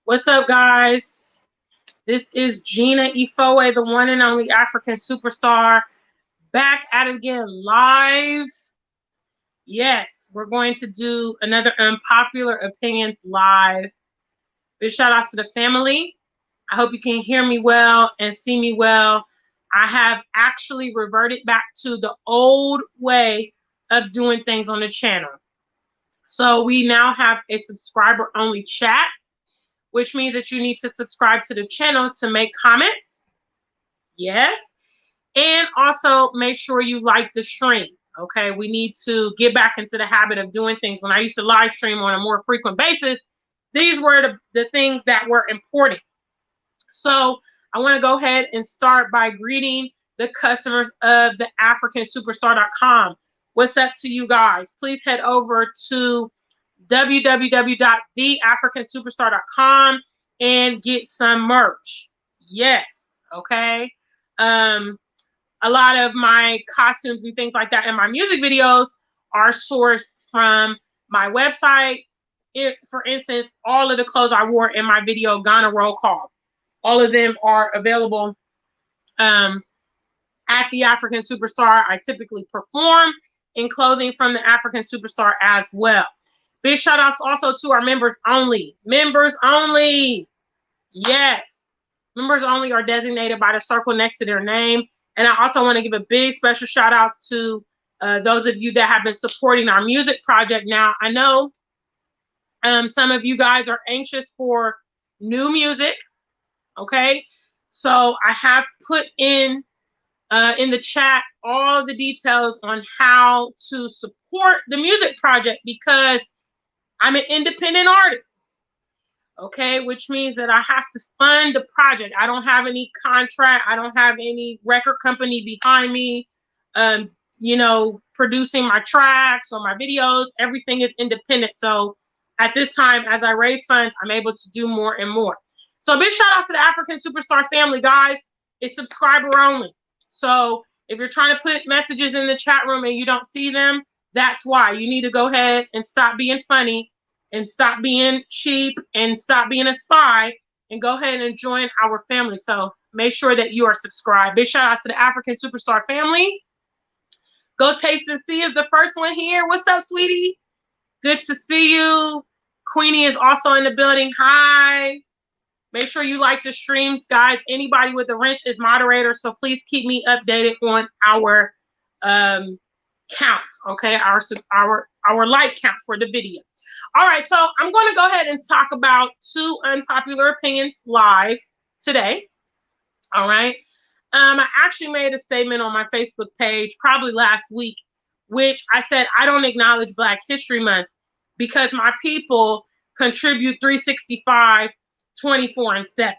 What's up, guys? This is Gina Ifoe, the one and only African superstar, back at it again live. Yes, we're going to do another Unpopular Opinions live. Big shout outs to the family. I hope you can hear me well and see me well. I have actually reverted back to the old way of doing things on the channel. So we now have a subscriber only chat, which means that you need to subscribe to the channel to make comments. Yes. And also make sure you like the stream. Okay. We need to get back into the habit of doing things. When I used to live stream on a more frequent basis, these were the things that were important. So I want to go ahead and start by greeting the customers of the Afrikansuperstar.com. What's up to you guys? Please head over to www.theafrikansuperstar.com and get some merch. Yes, okay. A lot of my costumes and things like that and my music videos are sourced from my website. For instance, all of the clothes I wore in my video Ghana Roll Call, all of them are available at the African Superstar. I typically perform in clothing from the African Superstar as well. Big shout outs also to our members only. Members only. Yes. Members only are designated by the circle next to their name. And I also want to give a big special shout outs to those of you that have been supporting our music project. Now, I know some of you guys are anxious for new music. Okay. So I have put in the chat all the details on how to support the music project, because I'm an independent artist, okay, which means that I have to fund the project. I don't have any contract. I don't have any record company behind me, producing my tracks or my videos. Everything is independent. So at this time, as I raise funds, I'm able to do more and more. So big shout out to the African Superstar family, guys. It's subscriber only. So if you're trying to put messages in the chat room and you don't see them, that's why. You need to go ahead and stop being funny and stop being cheap and stop being a spy and go ahead and join our family. So make sure that you are subscribed. Big shout out to the African Superstar family. Go Taste and See is the first one here. What's up, sweetie? Good to see you. Queenie is also in the building. Hi. Make sure you like the streams, guys. Anybody with a wrench is moderator, so please keep me updated on our count, okay? Our like count for the video. All right, so I'm going to go ahead and talk about 2 unpopular opinions live today. All right. I actually made a statement on my Facebook page probably last week, which I said I don't acknowledge Black History Month because my people contribute 365, 24/7.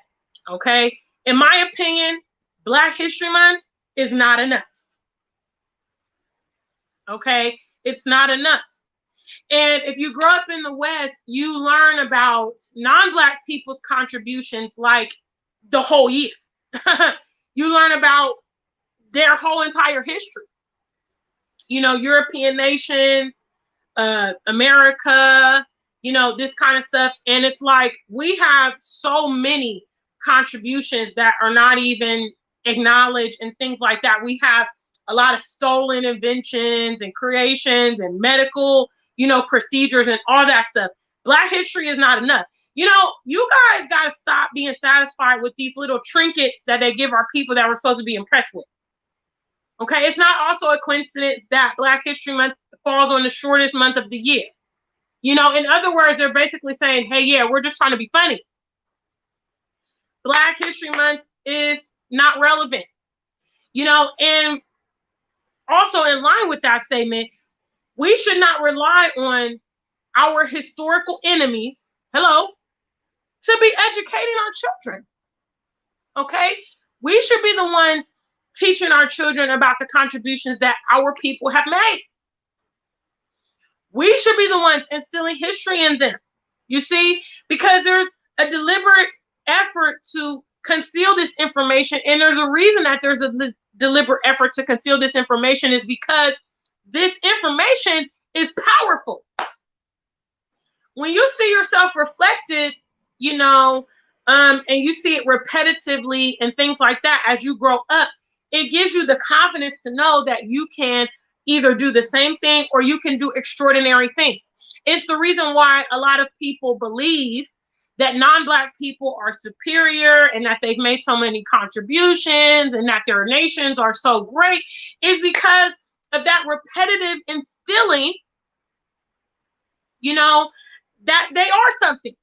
Okay. In my opinion, Black History Month is not enough. Okay. It's not enough. And if you grow up in the West, you learn about non-Black people's contributions like the whole year. You learn about their whole entire history. European nations, America, this kind of stuff. And it's like we have so many contributions that are not even acknowledged and things like that. We have a lot of stolen inventions and creations and medical, procedures and all that stuff. Black history is not enough. You guys got to stop being satisfied with these little trinkets that they give our people that we're supposed to be impressed with. Okay, it's not also a coincidence that Black History Month falls on the shortest month of the year. In other words, they're basically saying, hey, yeah, we're just trying to be funny. Black History Month is not relevant. And also in line with that statement, we should not rely on our historical enemies, to be educating our children. Okay? We should be the ones teaching our children about the contributions that our people have made. We should be the ones instilling history in them. You see? Because there's a deliberate effort to conceal this information, and there's a reason that there's a deliberate effort to conceal this information is because this information is powerful. When you see yourself reflected you know, and you see it repetitively and things like that as you grow up, it gives you the confidence to know that you can either do the same thing or you can do extraordinary things. It's the reason why a lot of people believe that non-Black people are superior and that they've made so many contributions and that their nations are so great, is because of that repetitive instilling, you know, that they are something.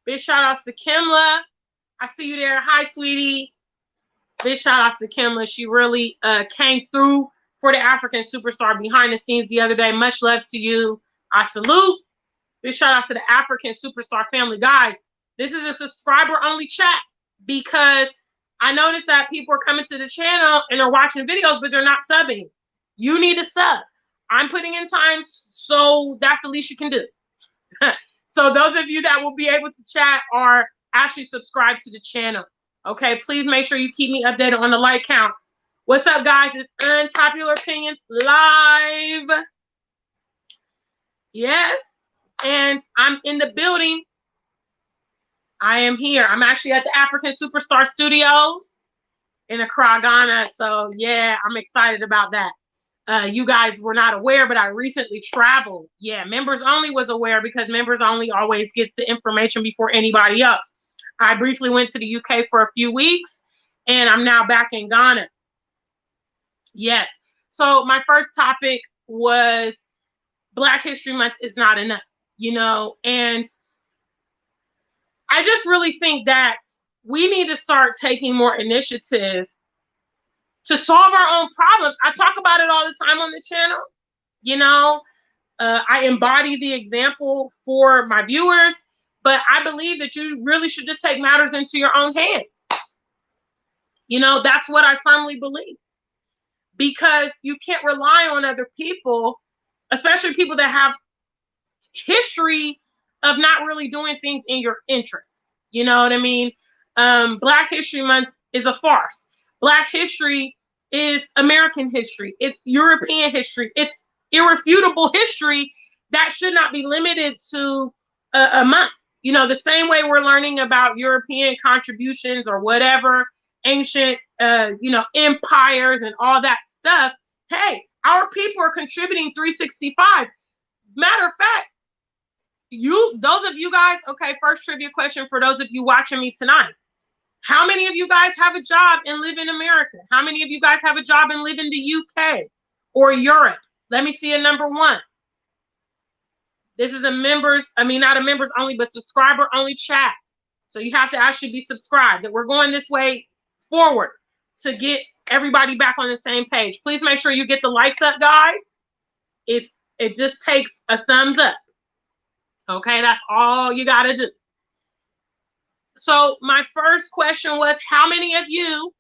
Big shout outs to Kimla. I see you there. Hi, sweetie. Big shout outs to Kimla. She really came through for the African Superstar behind the scenes the other day. Much love to you. I salute. Big shout outs to the African Superstar family. Guys, this is a subscriber only chat because I noticed that people are coming to the channel and they're watching videos, but they're not subbing. You need to sub. I'm putting in time, so that's the least you can do. So those of you that will be able to chat are actually subscribed to the channel. Okay, please make sure you keep me updated on the like counts. What's up, guys? It's Unpopular Opinions live. Yes, and I'm in the building. I am here. I'm actually at the African Superstar Studios in Accra, Ghana. So yeah, I'm excited about that. You guys were not aware, but I recently traveled. Yeah, members only was aware because members only always gets the information before anybody else. I briefly went to the UK for a few weeks and I'm now back in Ghana. Yes. So my first topic was Black History Month is not enough, you know, and I just really think that we need to start taking more initiative to solve our own problems. I talk about it all the time on the channel. You know, I embody the example for my viewers, but I believe that you really should just take matters into your own hands. You know, that's what I firmly believe. Because you can't rely on other people, especially people that have history of not really doing things in your interests. You know what I mean? Black History Month is a farce. Black history is American history. It's European history. It's irrefutable history that should not be limited to a month. You know, the same way we're learning about European contributions or whatever, ancient, you know, empires and all that stuff. Hey, our people are contributing 365. Matter of fact, those of you guys, okay, first trivia question for those of you watching me tonight. How many of you guys have a job and live in America? How many of you guys have a job and live in the UK or Europe? Let me see a number one. This is a members, I mean, not a members only, but subscriber only chat. So you have to actually be subscribed. That we're going this way forward to get everybody back on the same page. Please make sure you get the likes up, guys. It just takes a thumbs up. Okay, that's all you got to do. So my first question was, how many of you,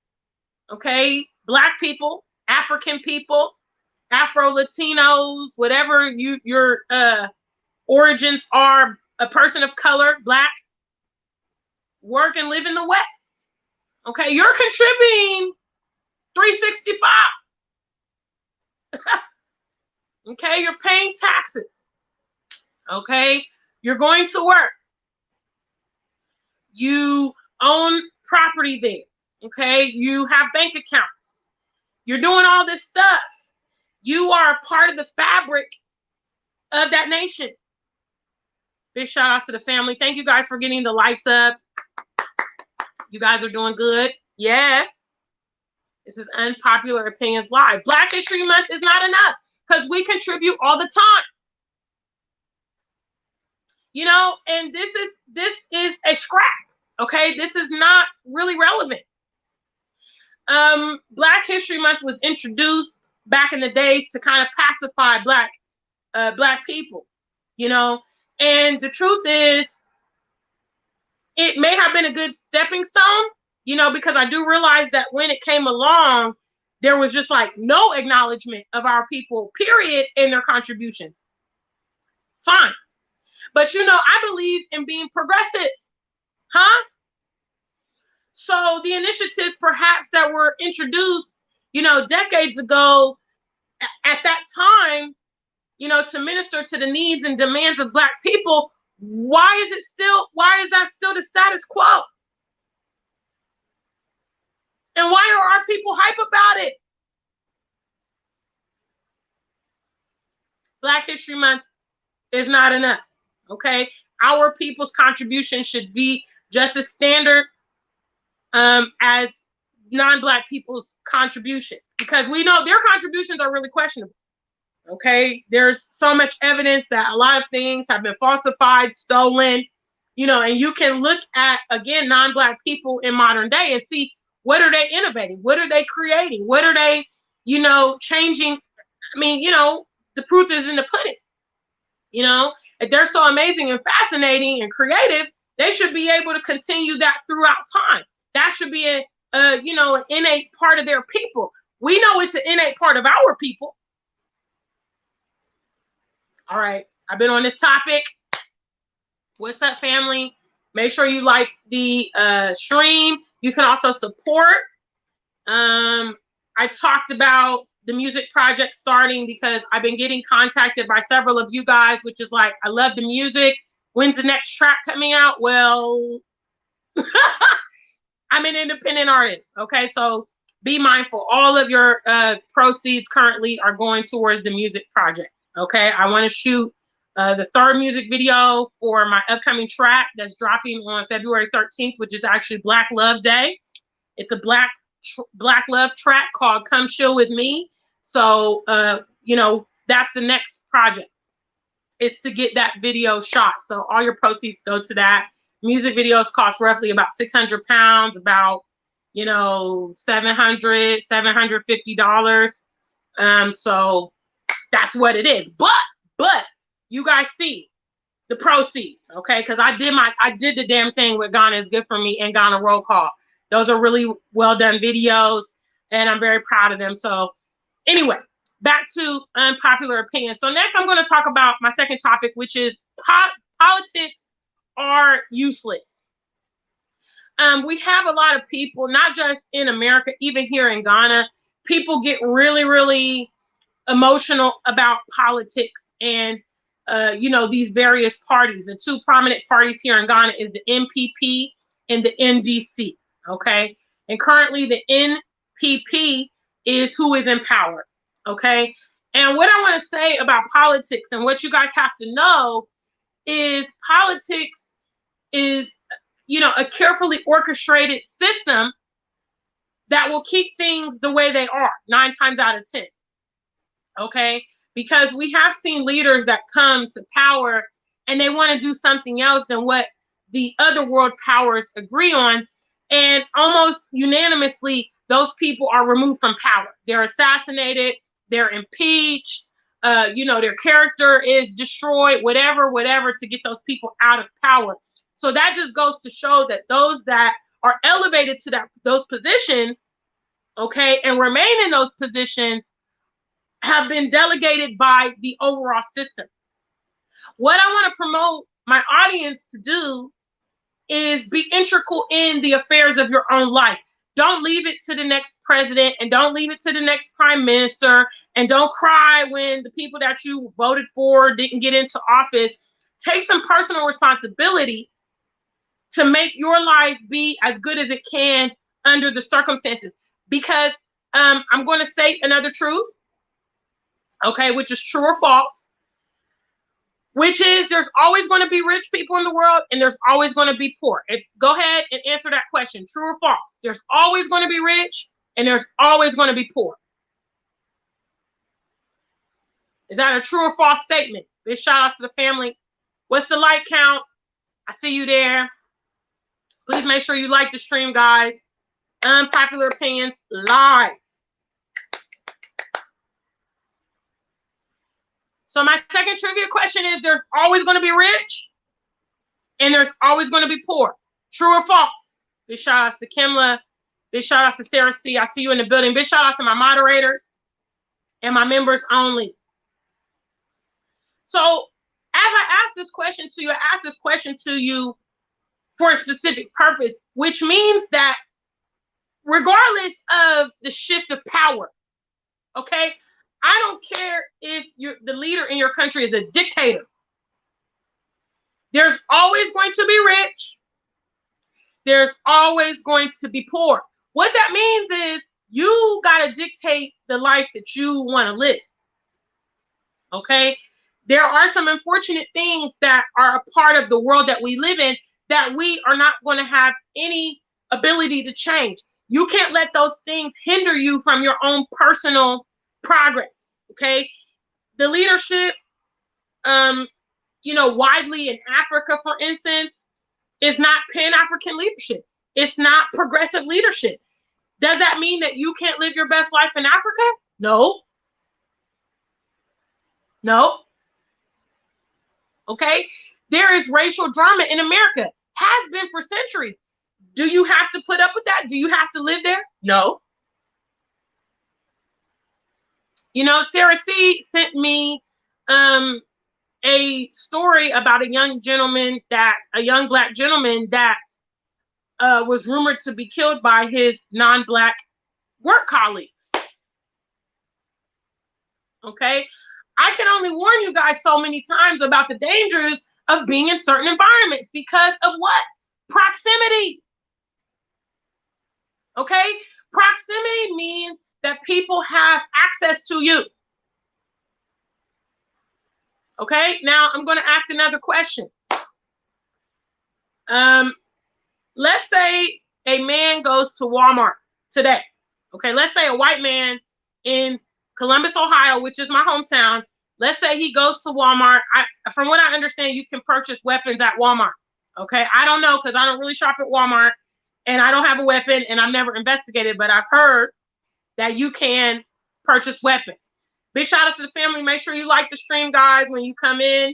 okay, Black people, African people, Afro-Latinos, whatever your origins are, a person of color, Black, work and live in the West, okay, you're contributing 365. Okay, you're paying taxes. Okay, you're going to work. You own property there. Okay, you have bank accounts. You're doing all this stuff. You are a part of the fabric of that nation. Big shout outs to the family. Thank you guys for getting the likes up. You guys are doing good. Yes. This is Unpopular Opinions Live. Black History Month is not enough because we contribute all the time. You know, and this is a scrap. Okay, this is not really relevant. Black History Month was introduced back in the days to kind of pacify Black people, you know, and the truth is, it may have been a good stepping stone, you know, because I do realize that when it came along, there was just like no acknowledgement of our people, period, in their contributions. Fine. But, you know, I believe in being progressive, huh? So the initiatives perhaps that were introduced, you know, decades ago at that time, you know, to minister to the needs and demands of Black people Why is that still the status quo? And why are our people hype about it? Black History Month is not enough, okay? Our people's contribution should be just as standard as non-Black people's contribution, because we know their contributions are really questionable, okay? There's so much evidence that a lot of things have been falsified, stolen, you know, and you can look at, again, non-Black people in modern day and see, what are they innovating? What are they creating? What are they, you know, changing? I mean, you know, the proof is in the pudding. You know, if they're so amazing and fascinating and creative, they should be able to continue that throughout time. That should be you know, an innate part of their people. We know it's an innate part of our people. All right, I've been on this topic. What's up, family? Make sure you like the stream. You can also support. I talked about the music project starting because I've been getting contacted by several of you guys, which is like, I love the music. When's the next track coming out? Well, I'm an independent artist, okay? So be mindful. All of your proceeds currently are going towards the music project, okay? I want to shoot the third music video for my upcoming track that's dropping on February 13th, which is actually Black Love Day. It's a Black Love track called Come Chill With Me. So, you know, that's the next project. It's to get that video shot. So all your proceeds go to that. Music videos cost roughly about £600, about, you know, $750. So that's what it is. But you guys see the proceeds, okay? Because I did the damn thing with Ghana Is Good For Me and Ghana Roll Call. Those are really well done videos, and I'm very proud of them. So anyway, back to unpopular opinions. So next I'm going to talk about my second topic, which is politics are useless. We have a lot of people, not just in America, even here in Ghana, people get really, really emotional about politics and, you know, these various parties. The two prominent parties here in Ghana is the NPP and the NDC, okay? And currently the NPP is who is in power, okay? And what I want to say about politics and what you guys have to know is politics is, you know, a carefully orchestrated system that will keep things the way they are 9 times out of 10. Okay, because we have seen leaders that come to power and they want to do something else than what the other world powers agree on, and almost unanimously those people are removed from power. They're assassinated, they're impeached, you know, their character is destroyed, whatever to get those people out of power. So that just goes to show that those that are elevated to those positions, okay, and remain in those positions have been delegated by the overall system. What I want to promote my audience to do is be integral in the affairs of your own life. Don't leave it to the next president, and don't leave it to the next prime minister, and don't cry when the people that you voted for didn't get into office. Take some personal responsibility to make your life be as good as it can under the circumstances. Because I'm going to state another truth, okay, which is true or false, which is there's always going to be rich people in the world and there's always going to be poor. Go ahead and answer that question, true or false. There's always going to be rich and there's always going to be poor. Is that a true or false statement? Big shout out to the family. What's the like count? I see you there. Please make sure you like the stream, guys. Unpopular Opinions live. So my second trivia question is, there's always going to be rich and there's always going to be poor. True or false? Big shout outs to Kimla. Big shout outs to Sarah C. I see you in the building. Big shout outs to my moderators and my members only. So as I ask this question to you, I ask this question to you for a specific purpose, which means that regardless of the shift of power, okay, I don't care if the leader in your country is a dictator. There's always going to be rich. There's always going to be poor. What that means is you got to dictate the life that you want to live. Okay? There are some unfortunate things that are a part of the world that we live in that we are not going to have any ability to change. You can't let those things hinder you from your own personal progress. Okay? The leadership, widely in Africa, for instance, is not Pan-African leadership. It's not progressive leadership. Does that mean that you can't live your best life in Africa? No. No. Okay? There is racial drama in America. Has been for centuries. Do you have to put up with that? Do you have to live there? No. Sarah C sent me a story about a young black gentleman that was rumored to be killed by his non-black work colleagues. Okay? I can only warn you guys so many times about the dangers of being in certain environments because of what? Proximity. Okay? Proximity means that people have access to you. Okay? Now I'm going to ask another question. Let's say a man goes to Walmart today. Okay? Let's say a white man in Columbus, Ohio, which is my hometown. Let's say he goes to Walmart. From what I understand, you can purchase weapons at Walmart. Okay? I don't know because I don't really shop at Walmart and I don't have a weapon and I've never investigated, but I've heard that you can purchase weapons. Big shout out to the family. Make sure you like the stream, guys, when you come in.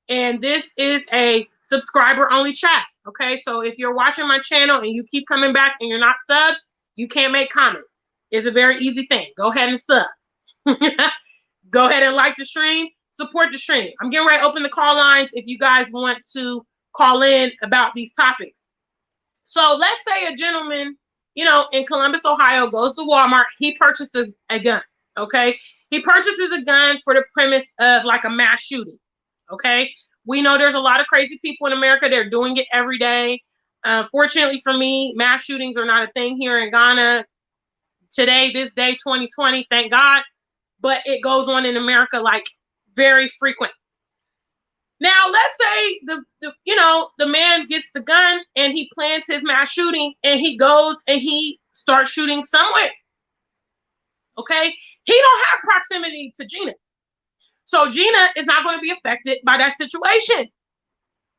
And this is a subscriber-only chat. Okay? So if you're watching my channel and you keep coming back and you're not subbed, you can't make comments. It's a very easy thing. Go ahead and sub. Go ahead and like the stream, support the stream. I'm getting ready to open the call lines if you guys want to call in about these topics. So let's say a gentleman, in Columbus, Ohio, goes to Walmart. He purchases a gun, okay? He purchases a gun for the premise of like a mass shooting, okay? We know there's a lot of crazy people in America. They're doing it every day. Fortunately for me, mass shootings are not a thing here in Ghana today, this day, 2020, thank God. But it goes on in America like very frequent. Now, let's say the man gets the gun and he plans his mass shooting and he goes and he starts shooting somewhere. Okay? He don't have proximity to Gina. So Gina is not going to be affected by that situation.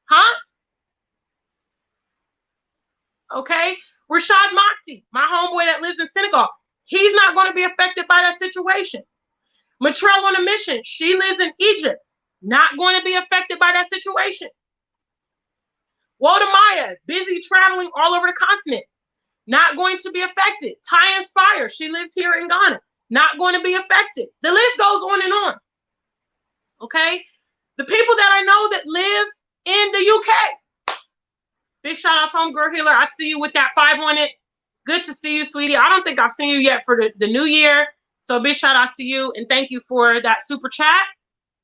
Huh? Okay? Rashad Makhti, my homeboy that lives in Senegal, he's not going to be affected by that situation. Matrell on a mission, she lives in Egypt, not going to be affected by that situation. Woda Maya, busy traveling all over the continent, not going to be affected. Ty Inspire, she lives here in Ghana, not going to be affected. The list goes on and on. Okay? The people that I know that live in the UK. Big shout out to Homegirl Healer. I see you with that 5 on it. Good to see you, sweetie. I don't think I've seen you yet for the new year. So big shout out to you and thank you for that super chat.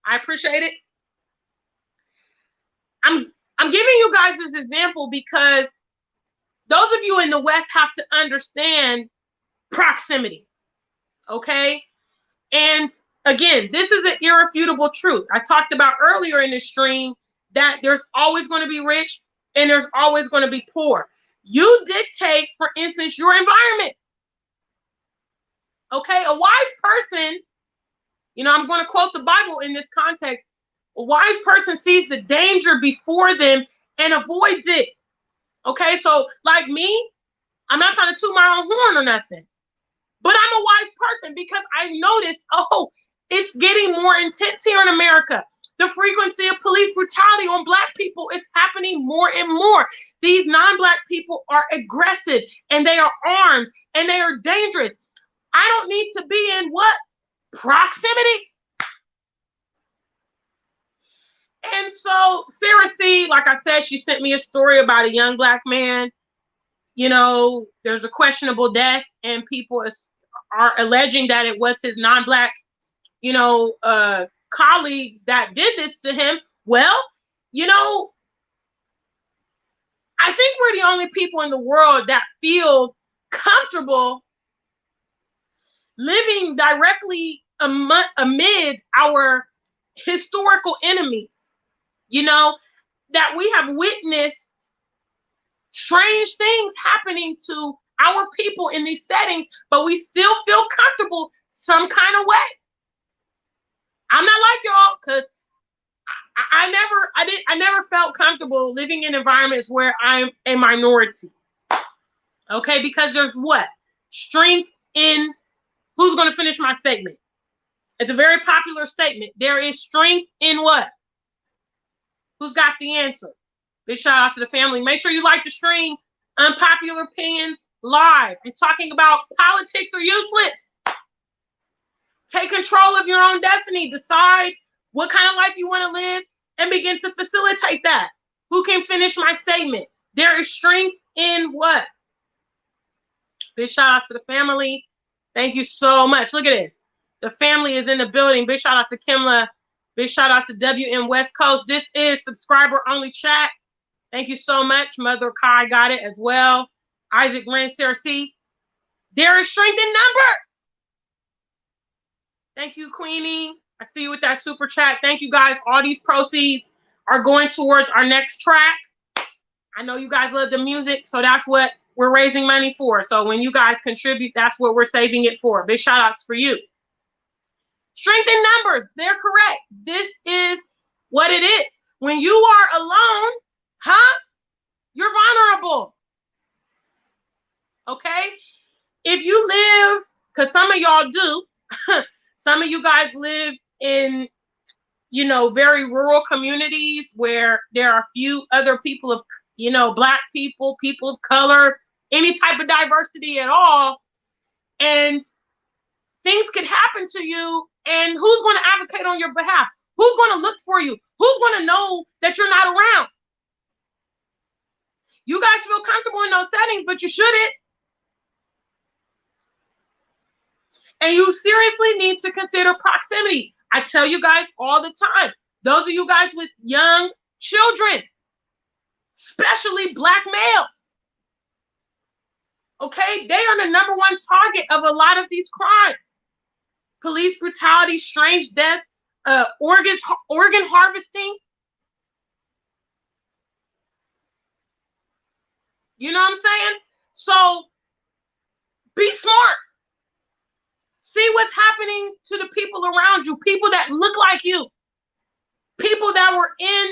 I appreciate it. I'm giving you guys this example because those of you in the West have to understand proximity. Okay? And again, this is an irrefutable truth. I talked about earlier in the stream that there's always going to be rich and there's always going to be poor. You dictate, for instance, your environment. Okay, a wise person, I'm going to quote the Bible in this context. A wise person sees the danger before them and avoids it. Okay, so like me, I'm not trying to toot my own horn or nothing, but I'm a wise person because I noticed, it's getting more intense here in America. The frequency of police brutality on Black people is happening more and more. These non-Black people are aggressive and they are armed and they are dangerous. I don't need to be in what? Proximity. And so Sarah C, like I said, she sent me a story about a young Black man. There's a questionable death and people are alleging that it was his non-Black, colleagues that did this to him. Well, I think we're the only people in the world that feel comfortable living directly amid our historical enemies, you know, that we have witnessed strange things happening to our people in these settings, but we still feel comfortable some kind of way. I'm not like y'all, because I never felt comfortable living in environments where I'm a minority. Okay, because there's what? Strength in, who's going to finish my statement? It's a very popular statement. There is strength in what? Who's got the answer? Big shout out to the family. Make sure you like the stream. Unpopular Opinions live. I'm talking about politics are useless. Take control of your own destiny. Decide what kind of life you want to live and begin to facilitate that. Who can finish my statement? There is strength in what? Big shout out to the family. Thank you so much. Look at this. The family is in the building. Big shout out to Kimla. Big shout out to WM West Coast. This is subscriber only chat. Thank you so much. Mother Kai got it as well. Isaac Ren, Sarah C. There is strength in numbers. Thank you, Queenie. I see you with that super chat. Thank you, guys. All these proceeds are going towards our next track. I know you guys love the music, so that's what we're raising money for. So when you guys contribute, that's what we're saving it for. Big shout outs for you. Strength in numbers. They're correct. This is what it is. When you are alone, you're vulnerable. Okay? If you live, because some of y'all do, some of you guys live in, you know, very rural communities where there are few other people of, you know, Black people, people of color, any type of diversity at all. And things could happen to you. And who's going to advocate on your behalf? Who's going to look for you? Who's going to know that you're not around? You guys feel comfortable in those settings, but you shouldn't. And you seriously need to consider proximity. I tell you guys all the time, those of you guys with young children, especially Black males, okay, they are the #1 target of a lot of these crimes. Police brutality, strange death, organ harvesting. You know what I'm saying? So be smart. See what's happening to the people around you, people that look like you, people that were in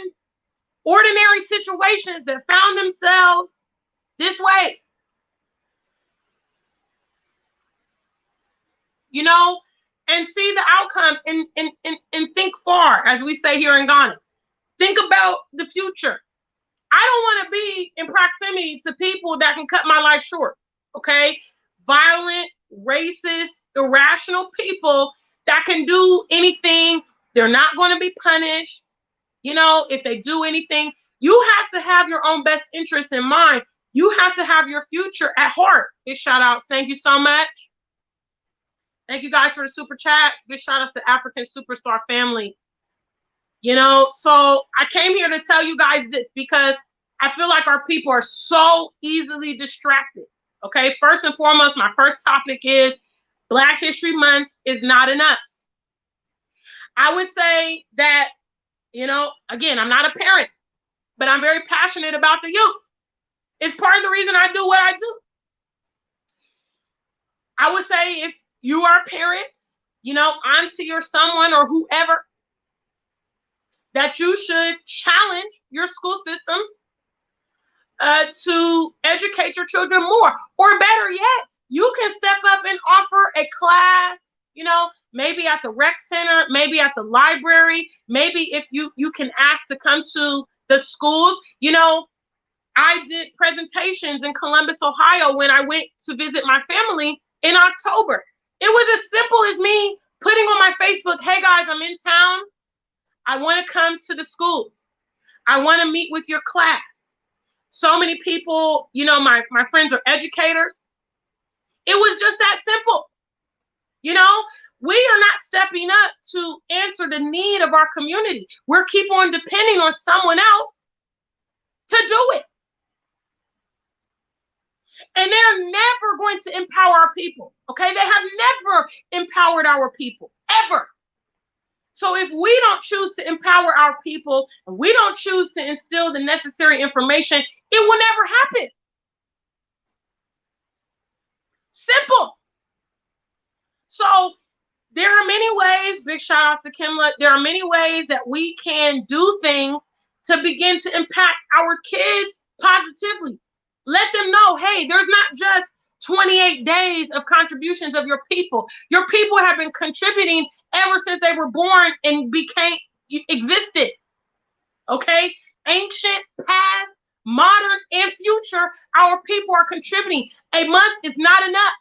ordinary situations that found themselves this way. You know, and see the outcome and think far, as we say here in Ghana. Think about the future. I don't want to be in proximity to people that can cut my life short, okay? Violent, racist, irrational people that can do anything. They're not going to be punished. You know, if they do anything, you have to have your own best interests in mind. You have to have your future at heart. Big shout outs. Thank you so much. Thank you guys for the super chats. Big shout outs to Afrikansuperstar family. You know, so I came here to tell you guys this because I feel like our people are so easily distracted. Okay, first and foremost, my first topic is Black History Month is not enough. I would say that, you know, again, I'm not a parent, but I'm very passionate about the youth. It's part of the reason I do what I do. I would say if you are parents, you know, auntie or someone or whoever, that you should challenge your school systems to educate your children more. Or better yet, you can step up and offer a class, you know, maybe at the rec center, maybe at the library, maybe if you can ask to come to the schools. You know, I did presentations in Columbus, Ohio when I went to visit my family in October. It was as simple as me putting on my Facebook, hey guys, I'm in town. I want to come to the schools. I want to meet with your class. So many people, you know, my friends are educators. It was just that simple. You know, we are not stepping up to answer the need of our community. We're keep on depending on someone else to do it. And they're never going to empower our people. Okay? They have never empowered our people, ever. So if we don't choose to empower our people, and we don't choose to instill the necessary information, it will never happen. Simple. So there are many ways, big shout outs to Kimla, there are many ways that we can do things to begin to impact our kids positively. Let them know, hey, there's not just 28 days of contributions of your people. Your people have been contributing ever since they were born and existed. Okay? Ancient, past, modern, and future, our people are contributing. A month is not enough.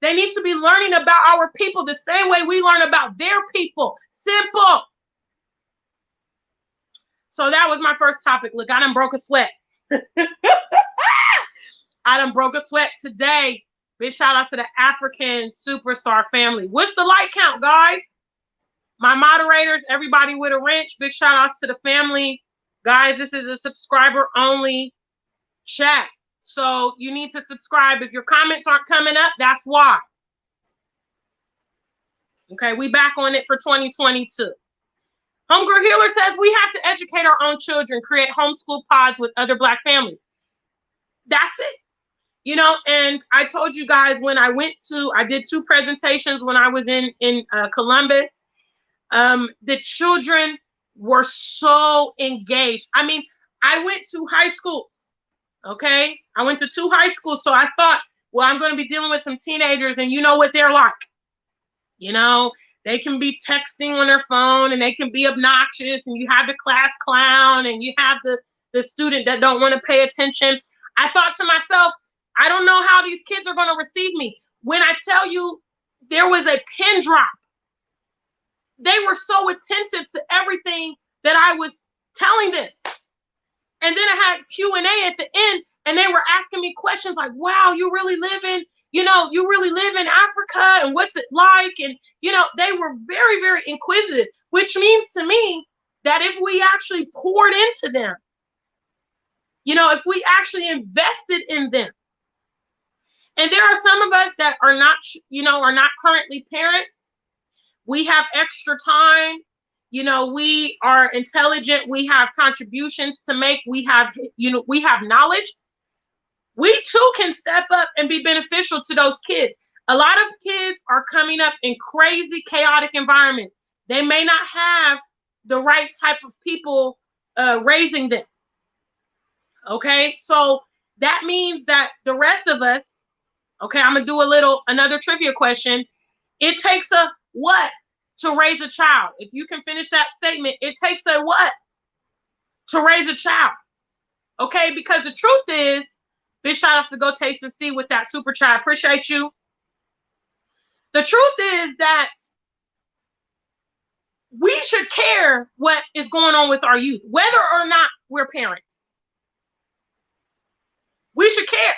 They need to be learning about our people the same way we learn about their people. Simple. So that was my first topic. Look, I done broke a sweat. I done broke a sweat today. Big shout out to the African Superstar family. What's the like count, guys? My moderators, everybody with a wrench. Big shout outs to the family. Guys, this is a subscriber only chat. So you need to subscribe. If your comments aren't coming up, that's why. Okay, we back on it for 2022. Homegirl Healer says we have to educate our own children, create homeschool pods with other Black families. That's it. You know, and I told you guys when I did 2 presentations when I was in Columbus. The children were so engaged. I mean, I went to high schools. Okay, I went to 2 high schools, so I thought, well, I'm going to be dealing with some teenagers, and you know what they're like. You know, they can be texting on their phone, and they can be obnoxious, and you have the class clown, and you have the student that don't want to pay attention. I thought to myself, I don't know how these kids are going to receive me. When I tell you there was a pin drop, they were so attentive to everything that I was telling them. And then I had Q&A at the end, and they were asking me questions like, wow, you really live in Africa, and what's it like? And, they were very, very inquisitive, which means to me that if we actually poured into them, if we actually invested in them, and there are some of us that are not currently parents. We have extra time. We are intelligent. We have contributions to make. We have knowledge. We too can step up and be beneficial to those kids. A lot of kids are coming up in crazy, chaotic environments. They may not have the right type of people raising them. Okay, so that means that the rest of us, okay, I'm gonna do another trivia question. It takes a what to raise a child? If you can finish that statement, it takes a what to raise a child? Okay, because the truth is, big shout outs to Go Taste and See with that super chat. Appreciate you. The truth is that we should care what is going on with our youth, whether or not we're parents. We should care.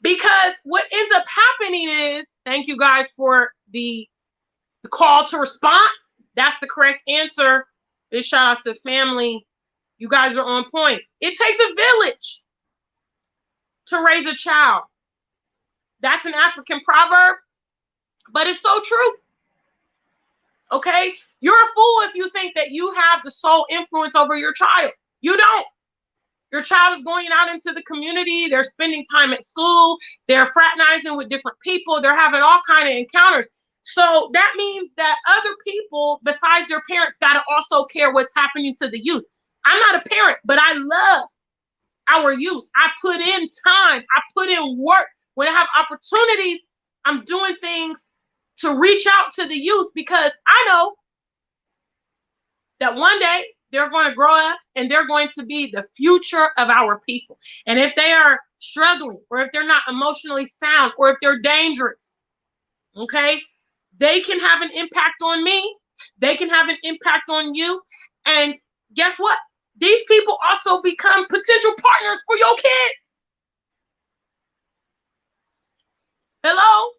Because what ends up happening is, thank you guys for the call to response. That's the correct answer. Big shout outs to family. You guys are on point. It takes a village to raise a child. That's an African proverb, but it's so true. Okay? You're a fool if you think that you have the sole influence over your child. You don't. Your child is going out into the community. They're spending time at school. They're fraternizing with different people. They're having all kinds of encounters. So that means that other people besides their parents got to also care what's happening to the youth. I'm not a parent, but I love our youth. I put in time. I put in work. When I have opportunities, I'm doing things to reach out to the youth because I know that one day they're going to grow up and they're going to be the future of our people. And if they are struggling, or if they're not emotionally sound, or if they're dangerous, okay, they can have an impact on me. They can have an impact on you. And guess what? These people also become potential partners for your kids. Hello?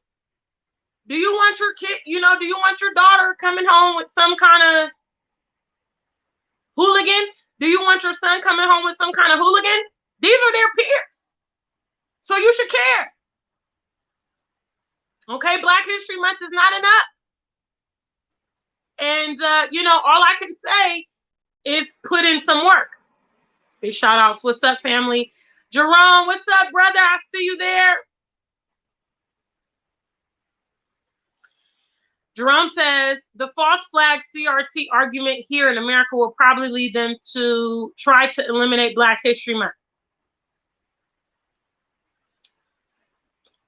Do you want your kid, do you want your daughter coming home with some kind of hooligan? Do you want your son coming home with some kind of hooligan? These are their peers. So you should care. Okay, Black History Month is not enough. And, you know, all I can say is put in some work. Big shout outs. What's up, family? Jerome, what's up, brother? I see you there. Jerome says, the false flag CRT argument here in America will probably lead them to try to eliminate Black History Month.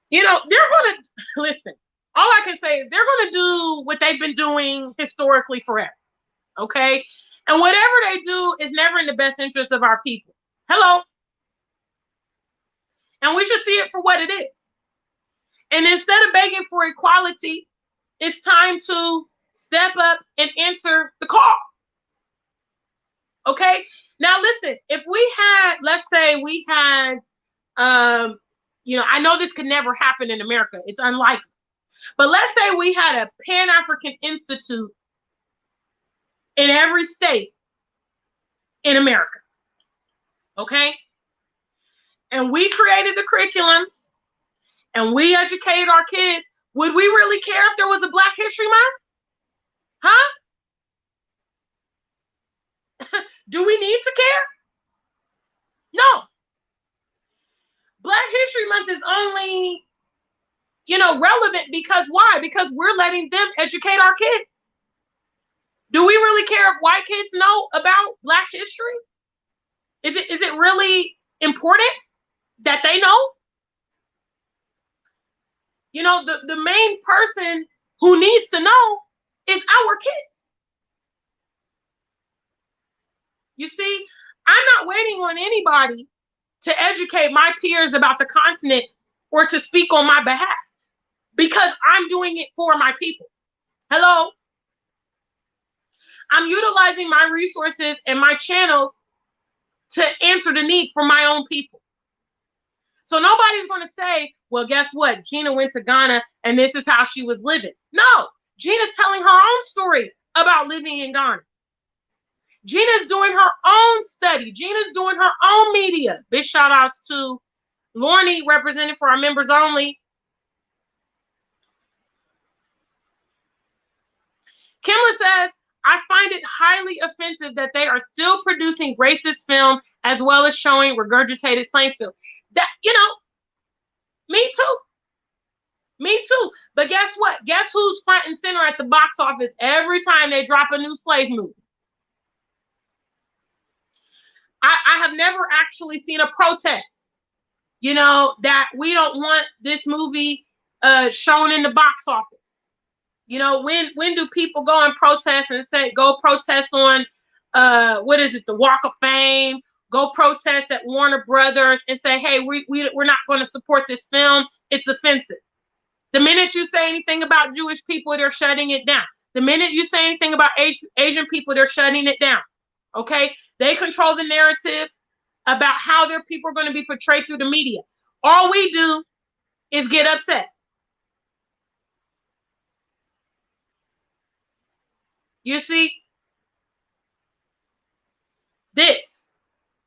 You know, they're going to, listen, all I can say is they're going to do what they've been doing historically forever, okay? And whatever they do is never in the best interest of our people. Hello? And we should see it for what it is. And instead of begging for equality, it's time to step up and answer the call. Okay? Now, listen, if we had, let's say we had, you know, I know this could never happen in America. It's unlikely. But let's say we had a Pan-African Institute in every state in America. Okay? And we created the curriculums and we educated our kids. Would we really care if there was a Black History Month? Huh? Do we need to care? No. Black History Month is only, you know, relevant because why? Because we're letting them educate our kids. Do we really care if white kids know about Black history? Is it really important that they know? You know, the main person who needs to know is our kids. You see, I'm not waiting on anybody to educate my peers about the continent or to speak on my behalf because I'm doing it for my people. Hello? I'm utilizing my resources and my channels to answer the need for my own people. So nobody's going to say, well, guess what? Gina went to Ghana and this is how she was living. No, Gina's telling her own story about living in Ghana. Gina's doing her own study. Gina's doing her own media. Big shout outs to Lorney, represented for our members only. Kimla says, I find it highly offensive that they are still producing racist film as well as showing regurgitated slave film. That, you know, me too. Me too. But guess what? Guess who's front and center at the box office every time they drop a new slave movie? I have never actually seen a protest, you know, that we don't want this movie shown in the box office. You know, when do people go and protest and say, go protest on, what is it, the Walk of Fame, go protest at Warner Brothers and say, hey, we're not going to support this film. It's offensive. The minute you say anything about Jewish people, they're shutting it down. The minute you say anything about Asian people, they're shutting it down. Okay? They control the narrative about how their people are going to be portrayed through the media. All we do is get upset. You see? This.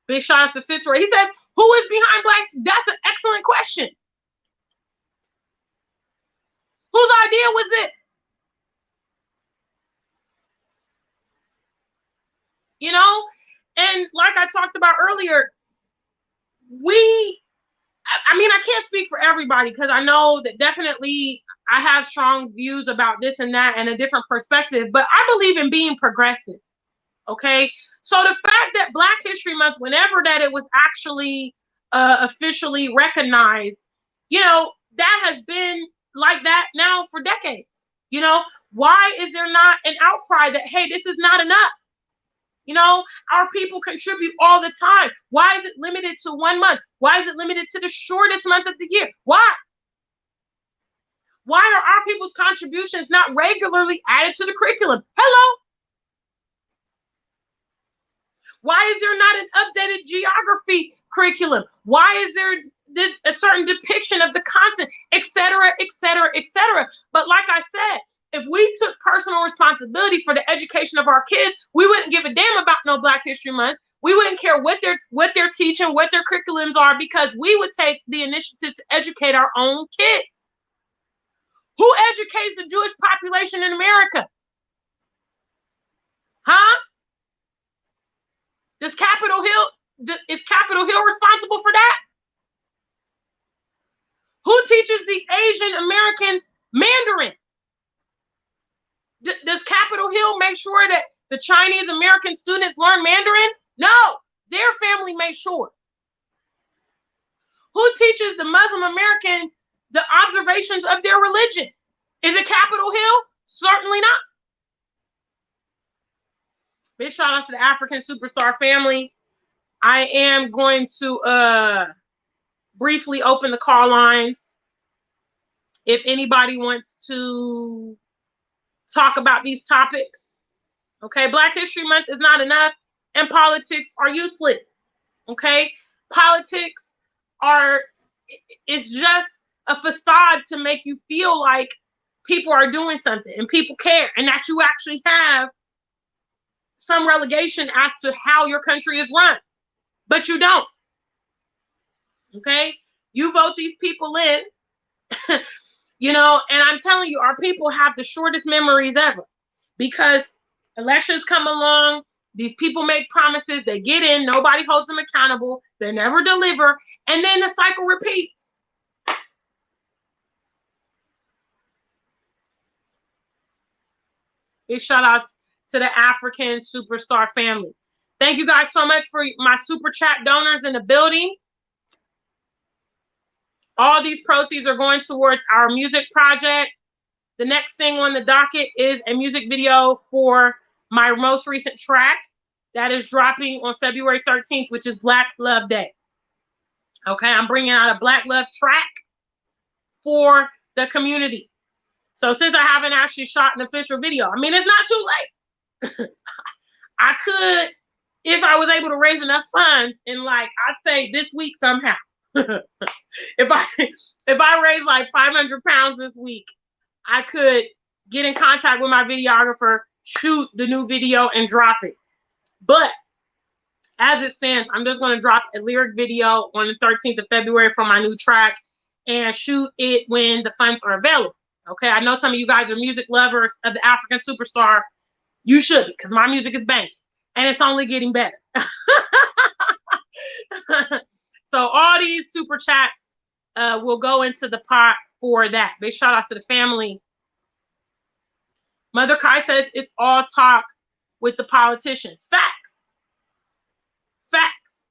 Big shout out to Fitzroy. He says, who is behind Black? That's an excellent question. Whose idea was this? You know? And like I talked about earlier, I mean, I can't speak for everybody because I know that definitely I have strong views about this and that and a different perspective, but I believe in being progressive, okay? So the fact that Black History Month, whenever that it was actually officially recognized, you know, that has been like that now for decades. You know, why is there not an outcry that, hey, this is not enough? You know, our people contribute all the time. Why is it limited to 1 month? Why is it limited to the shortest month of the year? Why? Why are our people's contributions not regularly added to the curriculum? Hello? Why is there not an updated geography curriculum? Why is there a certain depiction of the continent, et cetera, et cetera, et cetera? But like I said, if we took personal responsibility for the education of our kids, we wouldn't give a damn about no Black History Month. We wouldn't care what they're teaching, what their curriculums are, because we would take the initiative to educate our own kids. Who educates the Jewish population in America? Huh? Is Capitol Hill responsible for that? Who teaches the Asian Americans Mandarin? Does Capitol Hill make sure that the Chinese American students learn Mandarin? No, their family makes sure. Who teaches the Muslim Americans the observations of their religion? Is it Capitol Hill? Certainly not. Big shout out to the African Superstar family. I am going to briefly open the call lines. If anybody wants to talk about these topics. Okay, Black History Month is not enough, and politics are useless. Okay, politics it's just a facade to make you feel like people are doing something and people care, and that you actually have some relegation as to how your country is run, but you don't. Okay, you vote these people in. You know, and I'm telling you, our people have the shortest memories ever, because elections come along, these people make promises, they get in, nobody holds them accountable, they never deliver, and then the cycle repeats. Big shout outs to the African Superstar family. Thank you guys so much for my super chat donors in the building. All these proceeds are going towards our music project. The next thing on the docket is a music video for my most recent track that is dropping on February 13th, which is Black Love Day. Okay, I'm bringing out a Black Love track for the community. So since I haven't actually shot an official video, I mean, it's not too late. I could, if I was able to raise enough funds in, like, I'd say this week somehow. If I raise like 500 pounds this week, I could get in contact with my videographer, shoot the new video, and drop it. But as it stands, I'm just going to drop a lyric video on the 13th of February for my new track and shoot it when the funds are available. Okay, I know some of you guys are music lovers of the African Superstar. You should be, because my music is banging and it's only getting better. So all these super chats will go into the pot for that. Big shout outs to the family. Mother Kai says it's all talk with the politicians. Facts. Facts.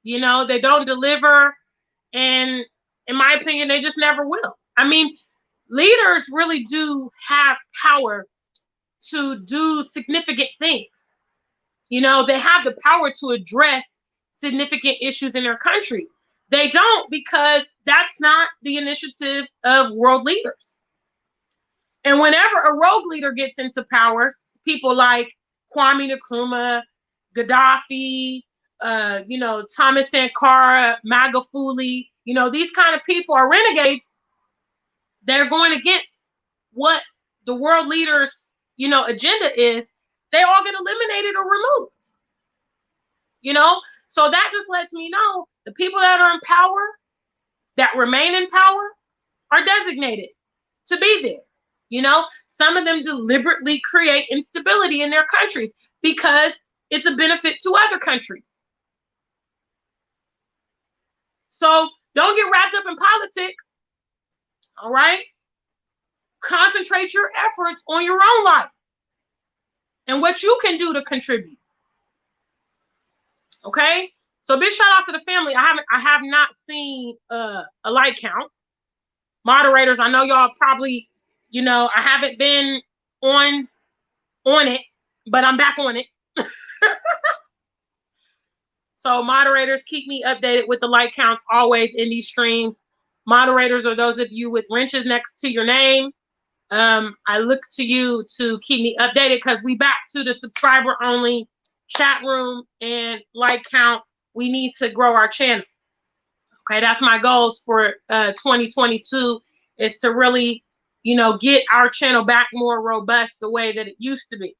You know, they don't deliver, and in my opinion, they just never will. I mean, leaders really do have power to do significant things. You know, they have the power to address significant issues in their country. They don't, because that's not the initiative of world leaders. And whenever a rogue leader gets into power, people like Kwame Nkrumah, Gaddafi, you know, Thomas Sankara, Magufuli, you know, these kind of people are renegades. They're going against what the world leaders, you know, agenda is. They all get eliminated or removed. You know, so that just lets me know the people that are in power, that remain in power, are designated to be there. You know, some of them deliberately create instability in their countries because it's a benefit to other countries. So don't get wrapped up in politics. All right. Concentrate your efforts on your own life and what you can do to contribute. Okay. So big shout out to the family. I have not seen a like count. Moderators, I know y'all probably, you know, I haven't been on it, but I'm back on it. So moderators, keep me updated with the like counts always in these streams. Moderators are those of you with wrenches next to your name. I look to you to keep me updated because we back to the subscriber only chat room and like count. We need to grow our channel. Okay, that's my goals for 2022 is to really, you know, get our channel back more robust the way that it used to be.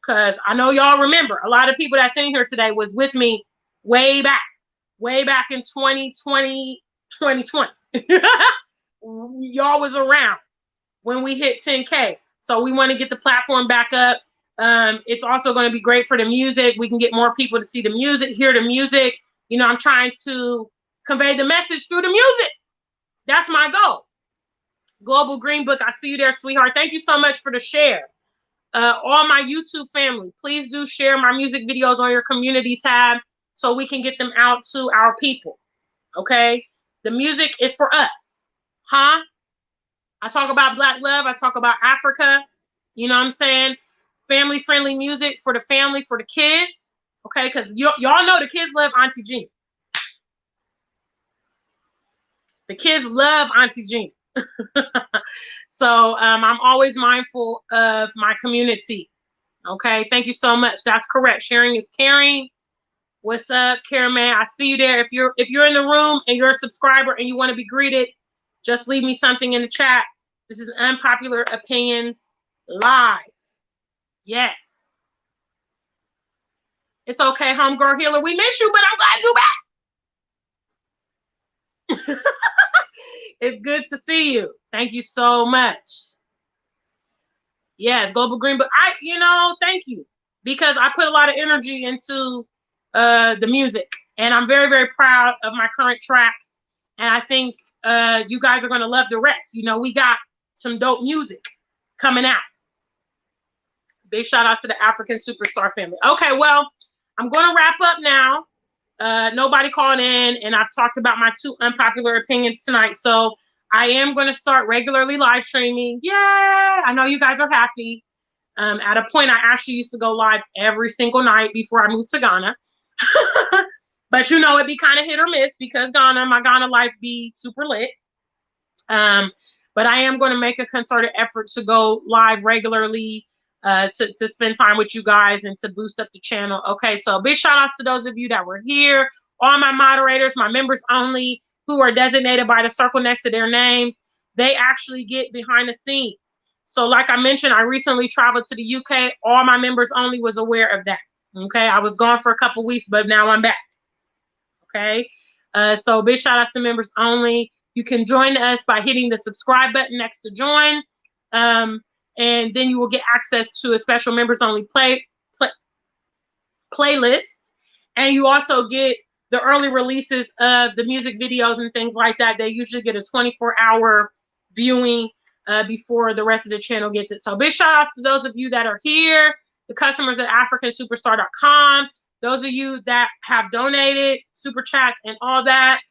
because I know y'all remember a lot of people that's in here today was with me way back in 2020. Y'all was around when we hit 10K. So we want to get the platform back up. It's also going to be great for the music. We can get more people to see the music, hear the music. You know, I'm trying to convey the message through the music. That's my goal. Global Green Book, I see you there, sweetheart. Thank you so much for the share. All my YouTube family, please do share my music videos on your community tab so we can get them out to our people. Okay? The music is for us. Huh? I talk about Black love. I talk about Africa. You know what I'm saying? Family-friendly music for the family, for the kids. Okay? Because y'all know the kids love Auntie Gina. The kids love Auntie Gina. So I'm always mindful of my community. Okay? Thank you so much. That's correct. Sharing is caring. What's up, Karen? I see you there. If you're in the room and you're a subscriber and you want to be greeted, just leave me something in the chat. This is Unpopular Opinions Live. Yes. It's okay, homegirl healer. We miss you, but I'm glad you're back. It's good to see you. Thank you so much. Yes, Global Green Book. Thank you. Because I put a lot of energy into the music. And I'm very, very proud of my current tracks. And I think you guys are going to love the rest. You know, we got some dope music coming out. Big shout out to the Afrikansuperstar family. Okay, well, I'm going to wrap up now. Nobody called in, and I've talked about my 2 unpopular opinions tonight. So I am going to start regularly live streaming. Yeah, I know you guys are happy. At a point, I actually used to go live every single night before I moved to Ghana. But you know, it'd be kind of hit or miss because my Ghana life be super lit. But I am going to make a concerted effort to go live regularly, to spend time with you guys and to boost up the channel. Okay, so big shout outs to those of you that were here, all my moderators, my members only, who are designated by the circle next to their name. They actually get behind the scenes. So like I mentioned, I recently traveled to the UK. All my members only was aware of that. Okay, I was gone for a couple weeks, but now I'm back. Okay, so big shout outs to members only. You can join us by hitting the subscribe button next to join. And then you will get access to a special members only playlist. And you also get the early releases of the music videos and things like that. They usually get a 24-hour viewing before the rest of the channel gets it. So big shout outs to those of you that are here, the customers at africansuperstar.com, those of you that have donated, super chats and all that.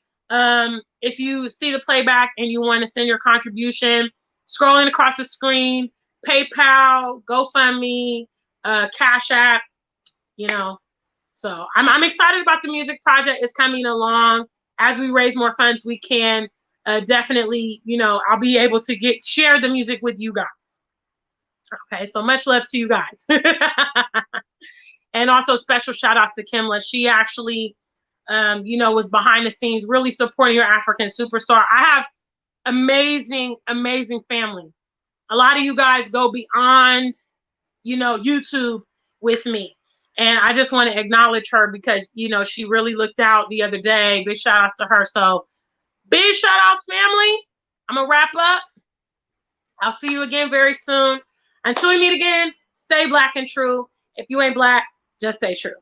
If you see the playback and you want to send your contribution, scrolling across the screen, PayPal, GoFundMe, Cash App, you know. So I'm excited about the music project. It's coming along. As we raise more funds, we can definitely, I'll be able to share the music with you guys. Okay, so much love to you guys. And also special shout outs to Kimla. She actually, was behind the scenes, really supporting your Afrikansuperstar. I have amazing, amazing family. A lot of you guys go beyond, YouTube with me. And I just want to acknowledge her because, she really looked out the other day. Big shout outs to her. So big shout outs, family. I'm going to wrap up. I'll see you again very soon. Until we meet again, stay black and true. If you ain't black, just stay true.